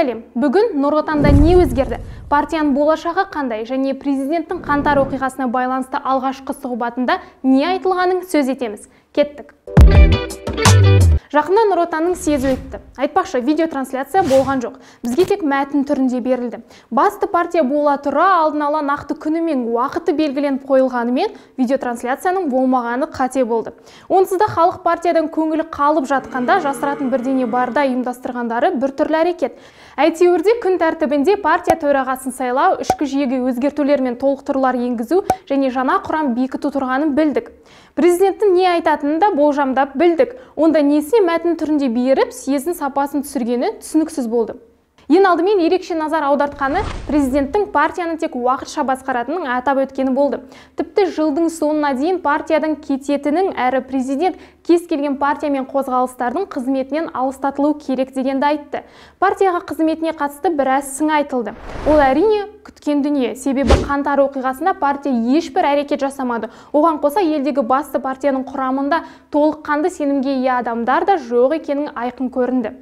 сәлем. Бүгін Нұр Отанда не өзгерді? Партияның болашағы қандай және президенттің қаңтар оқиғасына байланысты алғашқы сұхбатында не айтылғанын сөз етеміз. Кеттік. Жақында Нұр Отанның съезі өтті. Айтпақшы, видеотрансляция болған жоқ. Бізге тек мәтін түрінде берілді. Басты партия бола тұра алдын ала нақты күні мен уақыты белгіленіп қойылғанымен, видеотрансляцияның болмағаны қате болды. Онсыз да халық партиядан көңілі қалып жатқанда, жасыратын бірдеңе барда ұйымдастырғандары біртүрлі әрекет. Әйтеуірде күн тәртібінде партия төрағасын сайлау, ішкі жүйеге өзгертулер мен толықтырулар енгізу және жаңа құрам бекіту тұрғанын білдік. Президенттің не айтатынын да болжамдап білдік. Онда несіне мәтін түрінде беріп, съездің сапасын түсіргені түсініксіз болды. Ең алдымен ерекше назар аудартқаны президенттің партияны тек уақытша басқаратынын атап өткені болды. Тіпті жылдың соңына дейін партиядан кететінін әрі президент кез келген партия мен қозғалыстардың қызметінен алыстатылу керек дегенді айтты. Партияға қызметіне қатысты біраз сын айтылды. Ол әрине күткен дүние, себебі қаңтар оқиғасында партия ешбір әрекет жасамады. Оған қоса елдегі басты партияның құрамында толыққанды сенімге ие адамдар да жоқ екенін айқын көрінді.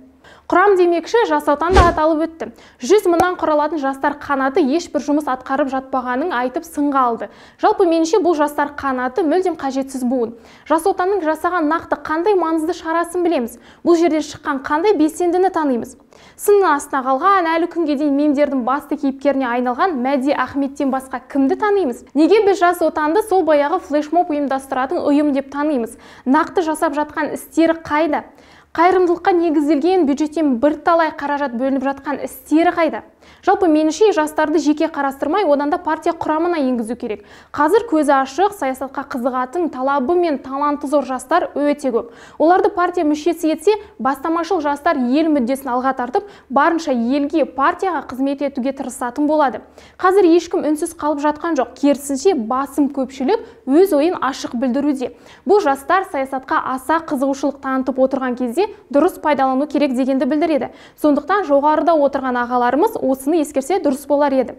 Құрам демекші Жас Отан да аталып өтті. 100 мыңнан құралатын жастар қанаты ешбір жұмыс атқарып жатпағанын айтып сынға алды. Жалпы меніңше бұл жастар қанаты мүлдем қажетсіз буын. Жас Отанның жасаған нақты қандай маңызды шарасын білеміз. Бұл жерден шыққан қандай белсендіні танимыз. Сынның астына қалған, әлі күнге дейін мемдердің басты кейіпкеріне айналған Мәди Ахметтен басқа кімді танимыз? Неге біз Жас Отанды сол баяғы флешмоб ұйымдастыратын ұйым деп танимыз? Нақты жасап жатқан істері қайда? Қайырымдылыққа негізделген бюджеттен бірталай қаражат бөлініп жатқан істері қайда? Жалпы меніңше жастарды жеке қарастырмай, одан да партия құрамына енгізу керек. Қазір көзі ашық, саясатқа қызығатын, талабы мен таланты зор жастар өте көп. Оларды партия мүшесі етсе, бастамашыл жастар ел мүддесін алға тартып, барынша елге, партияға қызмет етуге тырысатын болады. Қазір ешкім үнсіз қалып жатқан жоқ. Керісінше басым көпшілік өз ойын ашық білдіруде. Бұл жастар саясатқа аса қызығушылық танытып отырған кезде дұрыс пайдалану керек дегенді білдіреді. Сондықтан жоғарыда отырған ағаларымыз осыны ескерсе дұрыс болар еді.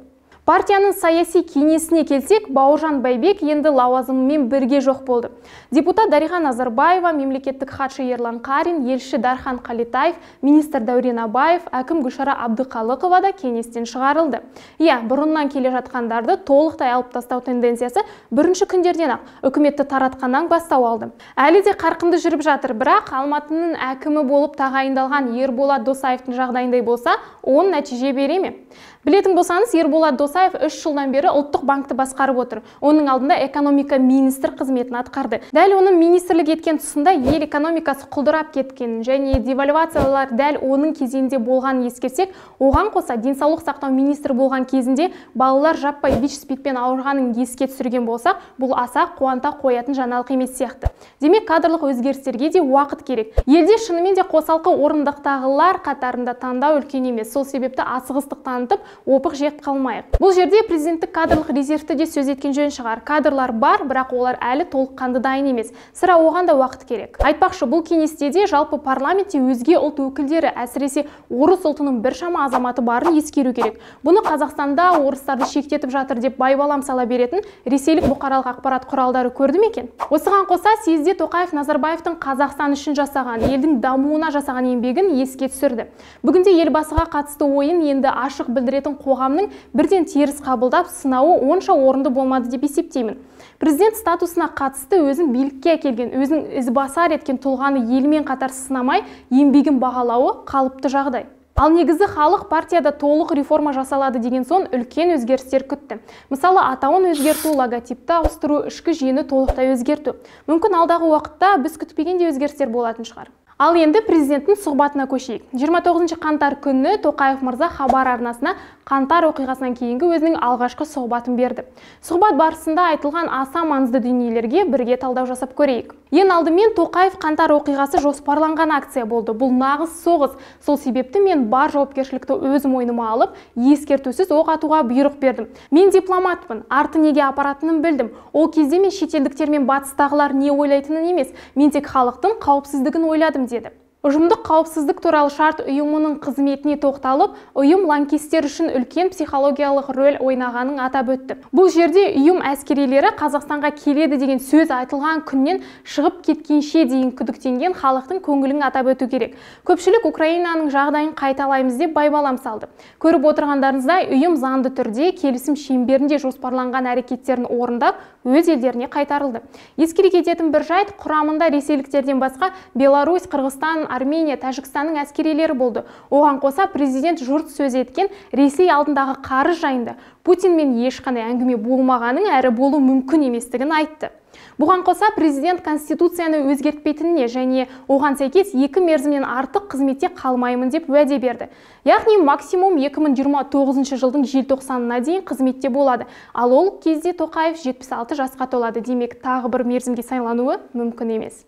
Партияның саяси кеңесіне келсек, Бауыржан Байбек енді лауазымымен бірге жоқ болды. Депутат Дариға Назарбаева, мемлекеттік хатшы Ерлан Қарин, елші Дархан Қалетаев, министр Дәурен Абаев, әкім Гүлшара Абдықалықова да кеңестен шығарылды. Бұрыннан келе жатқандарды толықтай алып тастау тенденциясы бірінші күндерден-ақ үкіметті таратқаннан бастау алды. Әлі де қарқынды жүріп жатыр, бірақ Алматының әкімі болып тағайындалған Ерболат Досаевтың жағдайындай болса, он нәтиже бере ме? Білетін болсаңыз, Ерболат Досаев 3 жылдан бері ұлттық банкты басқарып отыр. Оның алдында экономика министр қызметін атқарды. Дәл оның министрлік еткен тұсында ел экономикасы құлдырап кеткенін және девальвациялар дәл оның кезеңінде болғанын ескерсек, оған қоса денсаулық сақтау министрі болған кезінде балалар жаппай ВИЧ-СПИДпен ауырғанын еске түсірген болсақ, бұл аса қуанта қоятын жаңалық емес сияқты. Демек, кадрлық өзгерістерге де уақыт керек. Елде шынымен де қосалқы орындықтағылар қатарында таңдау үлкен емес. Сол себепті асығыстық танытып, опық жеп қалмайық. Бұл жерде президенттік кадрлық резервті де сөз еткен жөн шығар. Кадрлар бар, бірақ олар әлі толыққанды дайын емес. Сірә оған да уақыт керек. Айтпақшы, бұл кеңесте де жалпы парламентте өзге ұлт өкілдері, әсіресе орыс ұлтының біршама азаматы барын ескеру керек. Бұны Қазақстанда орыстарды шектетіп жатыр деп байбалам сала беретін ресейлік бұқаралық ақпарат құралдары көрді ме екен? Осыған қоса съезде Тоқаев Назарбаевтың Қазақстан үшін жасаған, елдің дамуына жасаған еңбегін еске түсірді. Бүгінде елбасыға қатысты ойын енді ашық білдіретін қоғамның бірден теріс қабылдап сынауы онша орынды болмады деп есептеймін. Президент статусына қатысты өзін билікке әкелген, өзін ізбасар еткен тұлғаны елмен қатар сынамай, еңбегін бағалауы қалыпты жағдай. Ал негізі халық партияда толық реформа жасалады деген соң үлкен өзгерістер күтті. Мысалы, атауын өзгерту, логотипті ауыстыру, ішкі жүйені толықтай өзгерту. Мүмкін алдағы уақытта біз күтпеген де өзгерістер болатын шығар. Ал енді президенттің сұхбатына көшейік. 29 қаңтар күні Тоқаев мырза хабар арнасына қаңтар оқиғасынан кейінгі өзінің алғашқы сұхбатын берді. Сұхбат барысында айтылған аса маңызды дүниелерге бірге талдау жасап көрейік. Ең алдымен Тоқаев қаңтар оқиғасы жоспарланған акция болды. Бұл нағыз соғыс. Сол себепті мен бар жауапкершілікті өз мойныма алып, ескертусіз оқ атуға бұйрық бердім. Мен дипломатпын, арты неге апаратынын білдім. Ол кезде мен шетелдіктермен батыстағылар не ойлайтынын емес, мен тек халықтың қауіпсіздігін ойладым деді. Ұжымдық қауіпсіздік туралы шарт ұйымының қызметіне тоқталып, ұйым лаңкестер үшін үлкен психологиялық рөл ойнағанын атап өтті. Бұл жерде ұйым әскерилері Қазақстанға келеді деген сөз айтылған күннен шығып кеткенше дейін күдіктенген халықтың көңілін атап өту керек. Көпшілік Украинаның жағдайын қайталаймыз деп байбалам салды. Көріп отырғандарыңыздай, ұйым заңды түрде келісім шеңберінде жоспарланған әрекеттерін орындап, өз елдеріне қайтарылды. Ескере кететін бір жайт, құрамында ресейліктерден басқа Беларусь, Қырғызстан, Армения, Тәжікстанның әскерилері болды. Оған қоса президент жұрт сөз еткен Ресей алдындағы қарыз жайында Путинмен ешқандай әңгіме болмағанын, әрі болу мүмкін еместігін айтты. Бұған қоса президент конституцияны өзгертпейтініне және оған сәйкес 2 мерзімнен артық қызметте қалмаймын деп уәде берді. Яғни максимум 2029 жылдың желтоқсанына дейін қызметте болады. Ал ол кезде Тоқаев 76 жасқа толады. Демек, тағы бір мерзімге сайлануы мүмкін емес.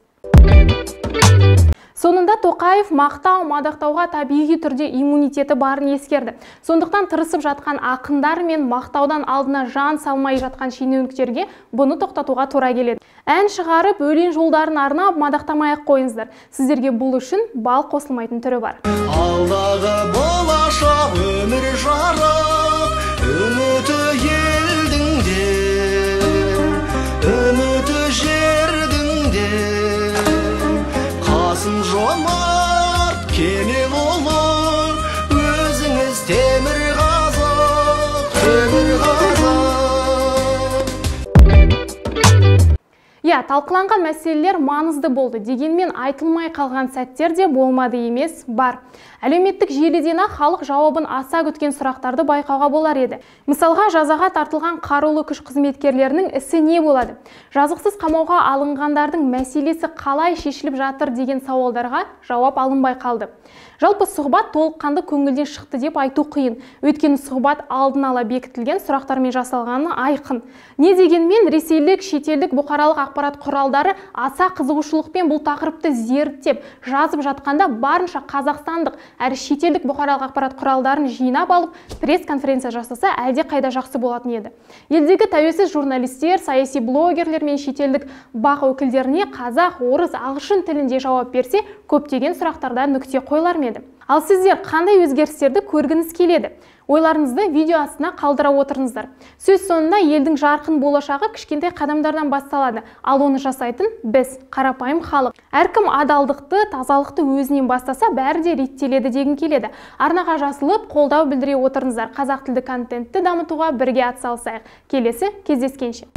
Сонында Тоқаев мақтау-мадақтауға табиғи түрде иммунитеті барын ескерді. Сондықтан тырысып жатқан ақындар мен мақтаудан алдына жан салмай жатқан шенеуніктерге бұны тоқтатуға тура келеді. Ән шығарып, өлең жолдарын арнап, мадақтамай-ақ қойыңыздар. Сіздерге бұл үшін бал қосылмайтын түрі бар. Алдағы болашақ өмір жарық, үміті елдің де, үміті жердің де. Қасым Жомарт кемел olur, өзіңіз темір қазық, темір қазық. Талқыланған мәселелер маңызды болды, дегенмен айтылмай қалған сәттер де болмады емес, бар. Әлеуметтік желіден-ақ халық жауабын аса күткен сұрақтарды байқауға болар еді. Мысалға, жазаға тартылған қарулы күш қызметкерлерінің ісі не болады? Жазықсыз қамауға алынғандардың мәселесі қалай шешіліп жатыр деген сауалдарға жауап алынбай қалды. Жалпы сұхбат толыққанды көңілден шықты деп айту қиын. Өйткені сұхбат алдын ала бекітілген сұрақтармен жасалғаны айқын. Не дегенмен ресейлік, шетелдік бұқаралық ақпарат құралдары аса қызығушылықпен бұл тақырыпты зерттеп жазып жатқанда барынша қазақстандық әрі шетелдік бұқаралық ақпарат құралдарын жинап алып, пресс-конференция жасаса әлде қайда жақсы болатын еді. Елдегі тәуелсіз журналистер, саяси блогерлер мен шетелдік бақ өкілдеріне қазақ, орыс, ағылшын тілінде жауап берсе, көптеген сұрақтарда нүкте қойылар ма еді? Ал сіздер қандай өзгерістерді көргіңіз келеді? Ойларыңызды видео астына қалдыра отырыңыздар. Сөз соңында елдің жарқын болашағы кішкентай қадамдардан басталады. Ал оны жасайтын біз, қарапайым халық. Әркім адалдықты, тазалықты өзінен бастаса, бәрі де реттеледі дегім келеді. Арнаға жасылып, қолдау білдіре отырыңыздар. Қазақ тілді контентті дамытуға бірге атсалысайық. Келесі кездескенше.